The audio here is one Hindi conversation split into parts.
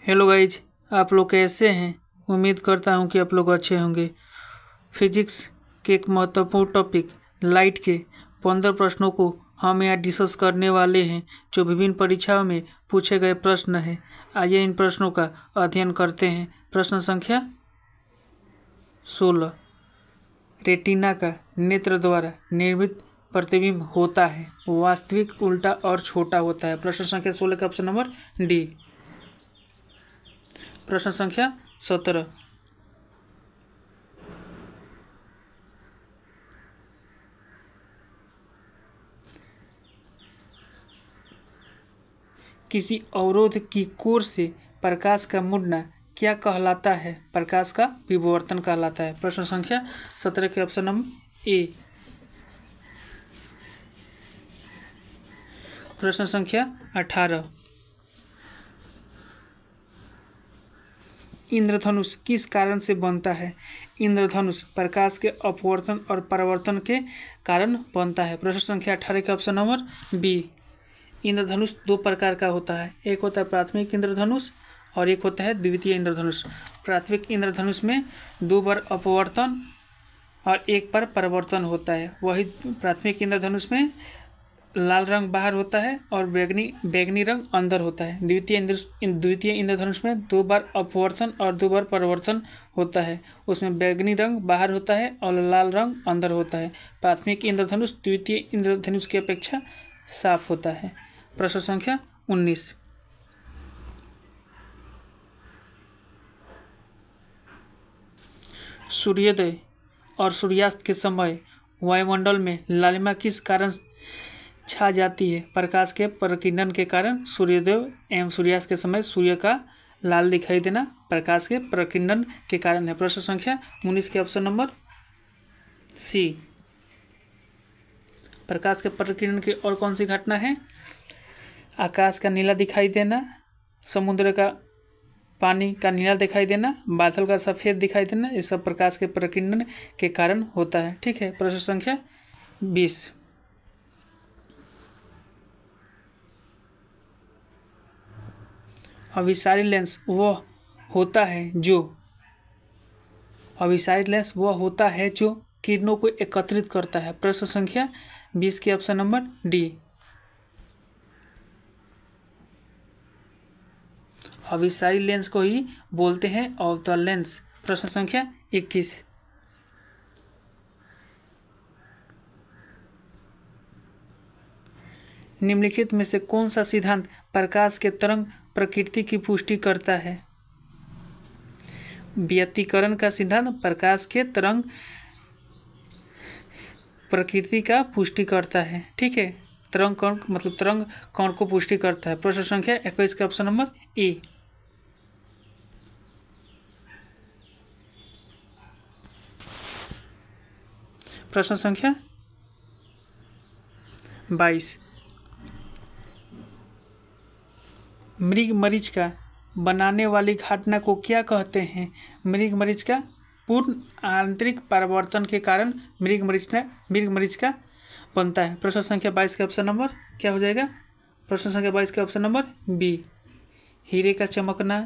हेलो गाइज, आप लोग कैसे हैं। उम्मीद करता हूं कि आप लोग अच्छे होंगे। फिजिक्स के एक महत्वपूर्ण टॉपिक लाइट के 15 प्रश्नों को हम यहाँ डिस्कस करने वाले हैं, जो विभिन्न परीक्षाओं में पूछे गए प्रश्न हैं। आइए इन प्रश्नों का अध्ययन करते हैं। प्रश्न संख्या 16। रेटिना का नेत्र द्वारा निर्मित प्रतिबिंब होता है वास्तविक, उल्टा और छोटा होता है। प्रश्न संख्या 16 का ऑप्शन नंबर डी। प्रश्न संख्या 17। किसी अवरोध की कोर से प्रकाश का मुड़ना क्या कहलाता है? प्रकाश का विवर्तन कहलाता है। प्रश्न संख्या 17 के ऑप्शन नंबर ए। प्रश्न संख्या 18। इंद्रधनुष किस कारण से बनता है? इंद्रधनुष प्रकाश के अपवर्तन और परावर्तन के कारण बनता है। प्रश्न संख्या 18 का ऑप्शन नंबर बी। इंद्रधनुष दो प्रकार का होता है, एक होता है प्राथमिक इंद्रधनुष और एक होता है द्वितीय इंद्रधनुष। प्राथमिक इंद्रधनुष में 2 बार अपवर्तन और 1 बार परावर्तन होता है। वही प्राथमिक इंद्रधनुष में लाल रंग बाहर होता है और बैगनी रंग अंदर होता है। द्वितीय इंद्रधनुष में 2 बार अपवर्तन और 2 बार परावर्तन होता है। उसमें बैगनी रंग बाहर होता है और लाल रंग अंदर होता है। प्राथमिक इंद्रधनुष द्वितीय इंद्रधनुष की अपेक्षा साफ होता है। प्रश्न संख्या 19। सूर्योदय और सूर्यास्त के समय वायुमंडल में लालिमा किस कारण छा जाती है? प्रकाश के प्रकीर्णन के कारण सूर्योदय एवं सूर्यास्त के समय सूर्य का लाल दिखाई देना प्रकाश के प्रकीर्णन के कारण है। प्रश्न संख्या 19 के ऑप्शन नंबर सी। प्रकाश के प्रकीर्णन की और कौन सी घटना है? आकाश का नीला दिखाई देना, समुद्र का पानी का नीला दिखाई देना, बादल का सफ़ेद दिखाई देना, ये सब प्रकाश के प्रकीर्णन के कारण होता है। ठीक है। प्रश्न संख्या 20। अभिसारी लेंस वह होता है जो किरणों को एकत्रित करता है। प्रश्न संख्या 20 के ऑप्शन नंबर डी। अभिसारी लेंस को ही बोलते हैं अवतल लेंस। प्रश्न संख्या 21। निम्नलिखित में से कौन सा सिद्धांत प्रकाश के तरंग प्रकृति की पुष्टि करता है? व्यतिकरण का सिद्धांत प्रकाश के तरंग प्रकृति का पुष्टि करता है। ठीक है। तरंग कण मतलब तरंग कण को पुष्टि करता है। प्रश्न संख्या 21 का ऑप्शन नंबर ए। प्रश्न संख्या 22। मृग मरीचिका बनाने वाली घटना को क्या कहते हैं? मृग मरीचिका पूर्ण आंतरिक परावर्तन के कारण मृग मरीचिका बनता है। प्रश्न संख्या 22 के ऑप्शन नंबर क्या हो जाएगा? प्रश्न संख्या 22 के ऑप्शन नंबर बी। हीरे का चमकना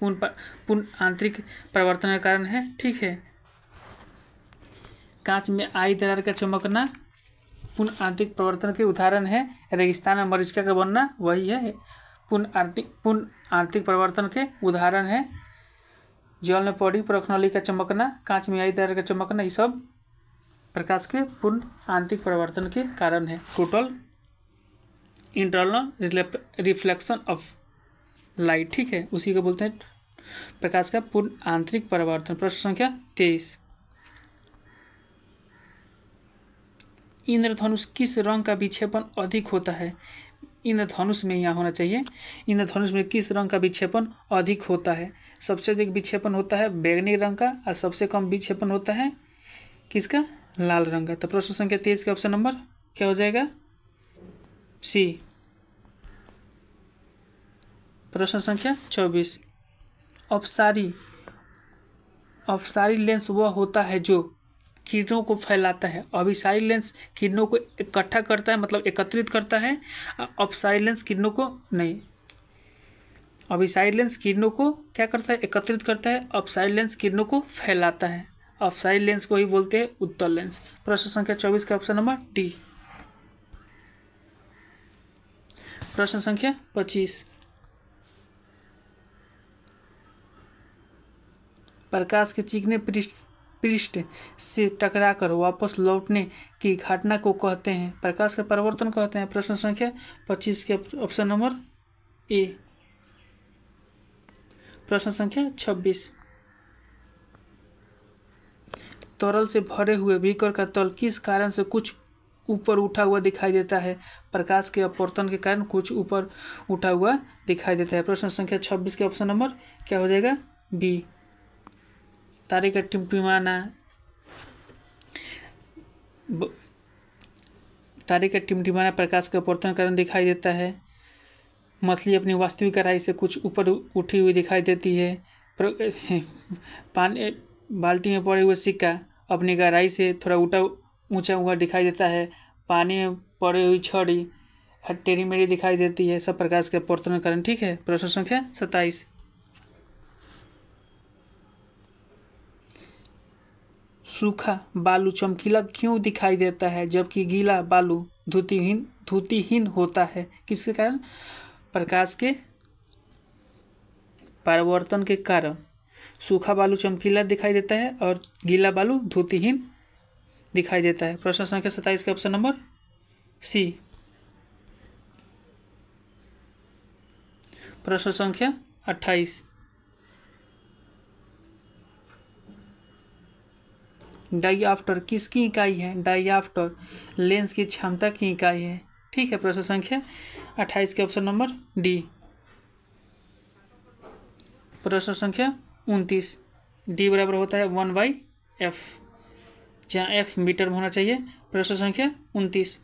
पूर्ण आंतरिक परिवर्तन के कारण है। ठीक है। कांच में आई दरार का चमकना पूर्ण आंतरिक परिवर्तन के उदाहरण है। रेगिस्तान में मरीचिका का बनना वही है पूर्ण आंतरिक परिवर्तन के उदाहरण है। जल में पड़ी परखनली का चमकना, कांच में आई दरार का चमकना, ये सब प्रकाश के पूर्ण आंतरिक परिवर्तन के कारण है। Total internal reflection of light. ठीक है। उसी को बोलते हैं प्रकाश का पूर्ण आंतरिक परिवर्तन। प्रश्न संख्या 23। इंद्रधनुष किस रंग का विक्षेपण अधिक होता है? इंद्रधनुष में यहाँ होना चाहिए। इंद्रधनुष में किस रंग का विक्षेपण अधिक होता है? सबसे अधिक विक्षेपण होता है बैगनी रंग का और सबसे कम विक्षेपण होता है किसका? लाल रंग का। तो प्रश्न संख्या 23 का ऑप्शन नंबर क्या हो जाएगा? सी। प्रश्न संख्या 24। अपसारी लेंस वह होता है जो किरणों को फैलाता है। अभिसारी लेंस किरणों को इकट्ठा करता है, मतलब एकत्रित करता है। अपसारी लेंस किरणों को नहीं। अभिसाइड लेंस किरणों को क्या करता है, एकत्रित करता है। अपसाइड लेंस किरणों को फैलाता है। अपसाइड लेंस को ही बोलते हैं उत्तल लेंस। प्रश्न संख्या 24 का ऑप्शन नंबर डी। प्रश्न संख्या 25, प्रकाश के चिकने पृष्ठ से टकराकर वापस लौटने की घटना को कहते हैं, प्रकाश का परावर्तन कहते हैं। प्रश्न संख्या 25 के ऑप्शन नंबर ए। प्रश्न संख्या 26, तरल से भरे हुए बीकर का तल किस कारण से कुछ ऊपर उठा हुआ दिखाई देता है, प्रकाश के अपवर्तन के कारण कुछ ऊपर उठा हुआ दिखाई देता है। प्रश्न संख्या 26 के ऑप्शन नंबर क्या हो जाएगा, बी। तारे का टिमटिमाना, तारे का टिमटिमाना प्रकाश के अपवर्तन कारण दिखाई देता है। मछली अपनी वास्तविक गहराई से कुछ ऊपर उठी हुई दिखाई देती है। पानी बाल्टी में पड़े हुए सिक्का अपनी गहराई से थोड़ा ऊंचा हुआ दिखाई देता है। पानी में पड़ी हुई छड़ी टेढ़ी मेढ़ी दिखाई देती है। सब प्रकाश के अपवर्तन के कारण, ठीक है। प्रश्न संख्या 27, सूखा बालू चमकीला क्यों दिखाई देता है जबकि गीला बालू धुतिहीन होता है, किसके कारण, प्रकाश के परावर्तन के कारण सूखा बालू चमकीला दिखाई देता है और गीला बालू धुतिहीन दिखाई देता है। प्रश्न संख्या 27 का ऑप्शन नंबर सी। प्रश्न संख्या 28, डाईऑप्टर किसकी इकाई है, डाईऑप्टर लेंस की क्षमता की इकाई है, ठीक है। प्रश्न संख्या 28 के ऑप्शन नंबर डी। प्रश्न संख्या 29, डी बराबर होता है 1/f, जहाँ f मीटर में होना चाहिए। प्रश्न संख्या 29,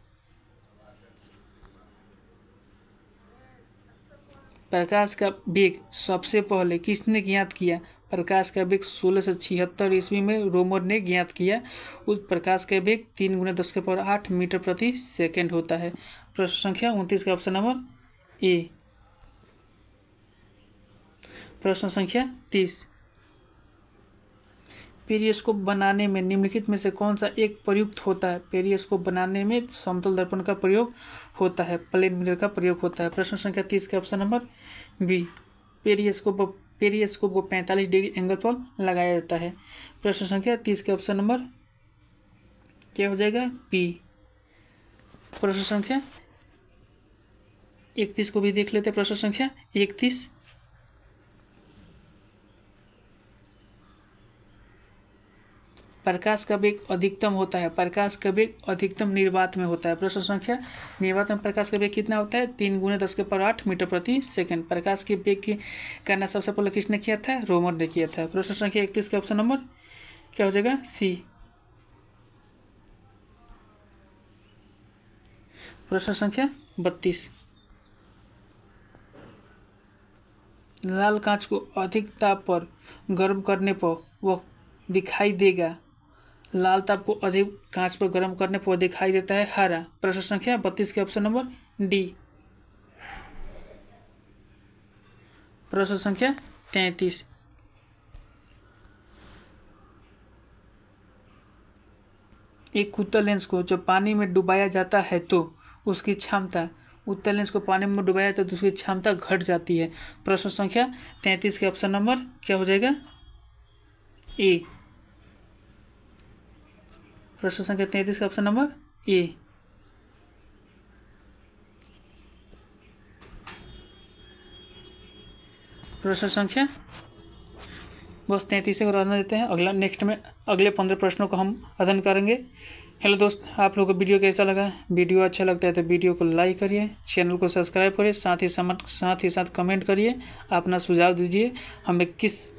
प्रकाश का वेग सबसे पहले किसने ज्ञात किया, प्रकाश का वेग 1676 ईस्वी में रोमर ने ज्ञात किया। उस प्रकाश का वेग 3 × 10⁸ मीटर प्रति सेकेंड होता है। प्रश्न संख्या 29 का ऑप्शन नंबर ए। प्रश्न संख्या 30, पेरिस्कोप बनाने में निम्नलिखित में से कौन सा एक प्रयुक्त होता है, पेरिस्कोप बनाने में समतल दर्पण का प्रयोग होता है, प्लेन मिरर का प्रयोग होता है। प्रश्न संख्या 30 का ऑप्शन नंबर बी, पेरिस्कोप को 45 डिग्री एंगल पर लगाया जाता है। प्रश्न संख्या 30 के ऑप्शन नंबर क्या हो जाएगा, बी। प्रश्न संख्या 31 को भी देख लेते हैं। प्रश्न संख्या 31, प्रकाश का वेग अधिकतम होता है, प्रकाश का वेग अधिकतम निर्वात में होता है। प्रश्न संख्या, निर्वात में प्रकाश का वेग कितना होता है, 3 × 10⁸ मीटर प्रति सेकंड। प्रकाश के वेग की गणना सबसे पहले किसने किया था, रोमर ने किया था। प्रश्न संख्या 31 के ऑप्शन नंबर क्या हो जाएगा, सी। प्रश्न संख्या 32, लाल कांच को अधिक ताप पर गर्म करने पर वह दिखाई देगा, लाल ताप को अधिक कांच पर गर्म करने पर दिखाई देता है हरा। प्रश्न संख्या 32 के ऑप्शन नंबर डी। प्रश्न संख्या 33, एक उत्तल लेंस को जब पानी में डुबाया जाता है तो उसकी क्षमता, उत्तल लेंस को पानी में डुबाया जाता है तो उसकी क्षमता घट जाती है। प्रश्न संख्या 33 के ऑप्शन नंबर क्या हो जाएगा, ए। प्रश्न संख्या 33 का ऑप्शन नंबर ए। प्रश्न संख्या बस 33 को रहने देते हैं। अगला नेक्स्ट में अगले 15 प्रश्नों को हम अध्ययन करेंगे। हेलो दोस्त, आप लोगों को वीडियो कैसा लगा, वीडियो अच्छा लगता है तो वीडियो को लाइक करिए, चैनल को सब्सक्राइब करिए, साथ ही साथ कमेंट करिए, अपना सुझाव दीजिए हमें किस